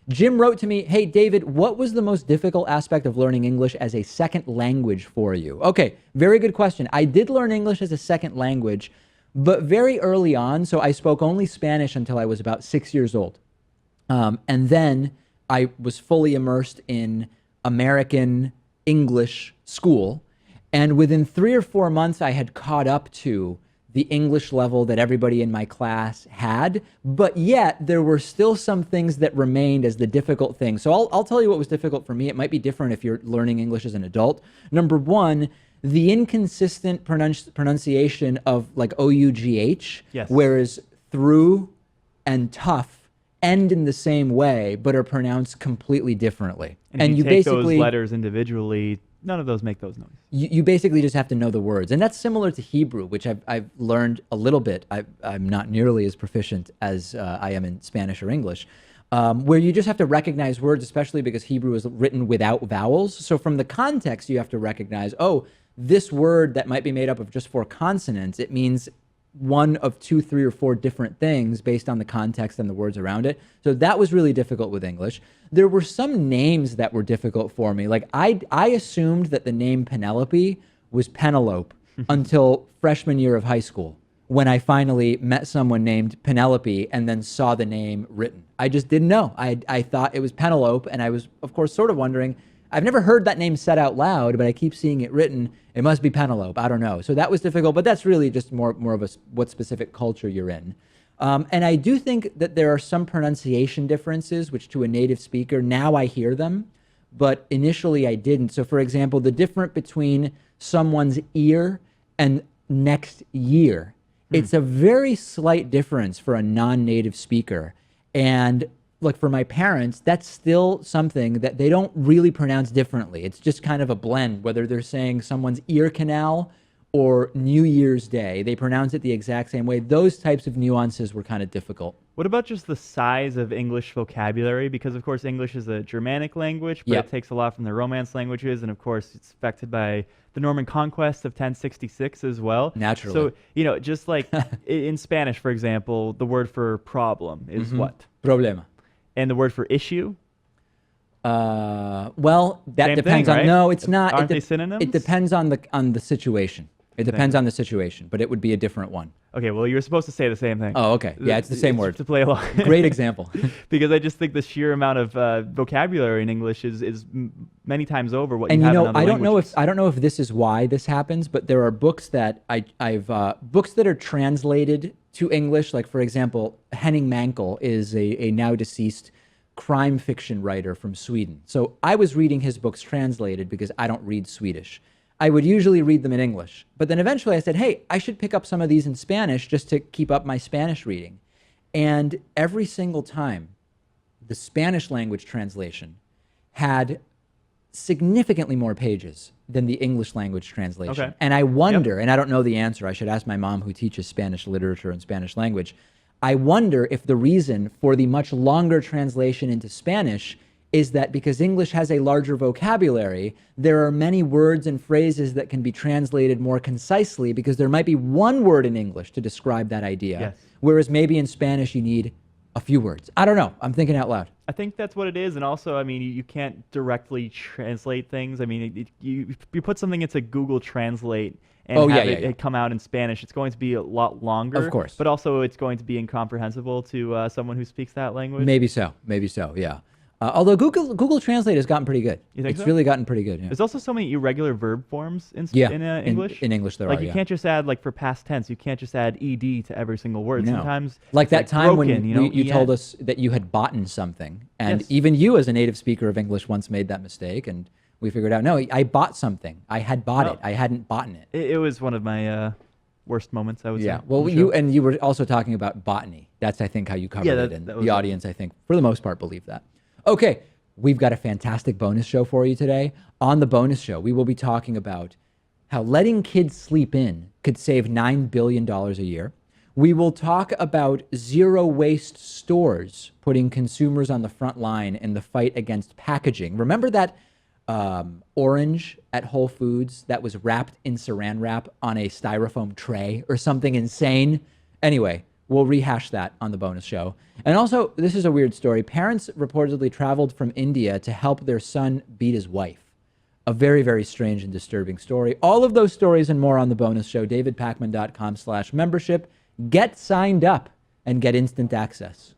Jim wrote to me, hey, David, what was the most difficult aspect of learning English as a second language for you? Okay, very good question. I did learn English as a second language, but very early on. So I spoke only Spanish until I was about 6 years old. And then I was fully immersed in American English school. And within 3 or 4 months, I had caught up to the English level that everybody in my class had, but yet there were still some things that remained as the difficult things. So I'll tell you what was difficult for me. It might be different if you're learning English as an adult. Number one, the inconsistent pronunciation of like O-U-G-H, yes. Whereas through and tough end in the same way, but are pronounced completely differently. And you take basically those letters individually, none of those make those noises. You basically just have to know the words. And that's similar to Hebrew, which I've learned a little bit. I'm not nearly as proficient as I am in Spanish or English, where you just have to recognize words, especially because Hebrew is written without vowels. So from the context, you have to recognize, oh, this word that might be made up of just 4 consonants, it means one of 2, 3, or 4 different things based on the context and the words around it. So that was really difficult with English. There were some names that were difficult for me. Like I assumed that the name Penelope was Penelope until freshman year of high school, when I finally met someone named Penelope and then saw the name written. I just didn't know. I thought it was Penelope, and I was, of course, sort of wondering, I've never heard that name said out loud, but I keep seeing it written. It must be Penelope. I don't know. So that was difficult, but that's really just more of a what specific culture you're in. And I do think that there are some pronunciation differences, which to a native speaker, now I hear them, but initially I didn't. So for example, the difference between someone's ear and next year, it's a very slight difference for a non-native speaker. And like for my parents, that's still something that they don't really pronounce differently. It's just kind of a blend, whether they're saying someone's ear canal or New Year's Day. They pronounce it the exact same way. Those types of nuances were kind of difficult. What about just the size of English vocabulary? Because, of course, English is a Germanic language, but it takes a lot from the Romance languages, and, of course, it's affected by the Norman conquest of 1066 as well. Naturally. So, you know, just like in Spanish, for example, the word for problem is what? Problema. And the word for issue? Well, that Same depends thing, on. right? No, it's not. Aren't they synonyms? It depends on the situation. It depends on the situation, but it would be a different one. Okay, well, you're supposed to say the same thing. Oh, okay. Yeah, it's the same word. To play along. Great example. Because I just think the sheer amount of vocabulary in English is many times over what and you have in know, other I don't languages. know if this is why this happens, but there are books that books that are translated to English. Like for example, Henning Mankell is a now deceased crime fiction writer from Sweden. So I was reading his books translated because I don't read Swedish. I would usually read them in English. But then eventually I said, hey, I should pick up some of these in Spanish just to keep up my Spanish reading. And every single time, the Spanish language translation had significantly more pages than the English language translation. Okay. And I wonder, and I don't know the answer, I should ask my mom who teaches Spanish literature and Spanish language, I wonder if the reason for the much longer translation into Spanish is that because English has a larger vocabulary, there are many words and phrases that can be translated more concisely because there might be one word in English to describe that idea, Yes. whereas maybe in Spanish you need a few words. I don't know. I'm thinking out loud. I think that's what it is, and also, I mean, you can't directly translate things. I mean, you put something into Google Translate and have it come out in Spanish, it's going to be a lot longer. Of course. But also, it's going to be incomprehensible to someone who speaks that language. Maybe so, yeah. Although Google Translate has gotten pretty good. You think it's so? really gotten pretty good. Yeah. There's also so many irregular verb forms in English. In English, there like are. You can't just add, like for past tense, you can't just add ed to every single word. No. Sometimes like that time broken, when you told us that you had boughten something, and Yes. even you, as a native speaker of English, once made that mistake, and we figured out, no, I bought something. I had bought it. I hadn't boughten it. It was one of my worst moments, I would say. Yeah. Well, you were also talking about botany. That's, I think, how you covered it, and the audience, I think, for the most part, believed that. Okay. We've got a fantastic bonus show for you today. On the bonus show, we will be talking about how letting kids sleep in could save $9 billion a year. We will talk about zero waste stores putting consumers on the front line in the fight against packaging. Remember that orange at Whole Foods that was wrapped in saran wrap on a styrofoam tray or something insane? Anyway, We'll rehash that on the bonus show. And also, this is a weird story. Parents reportedly traveled from India to help their son beat his wife. A very, very strange and disturbing story. All of those stories and more on the bonus show, davidpakman.com/membership. Get signed up and get instant access.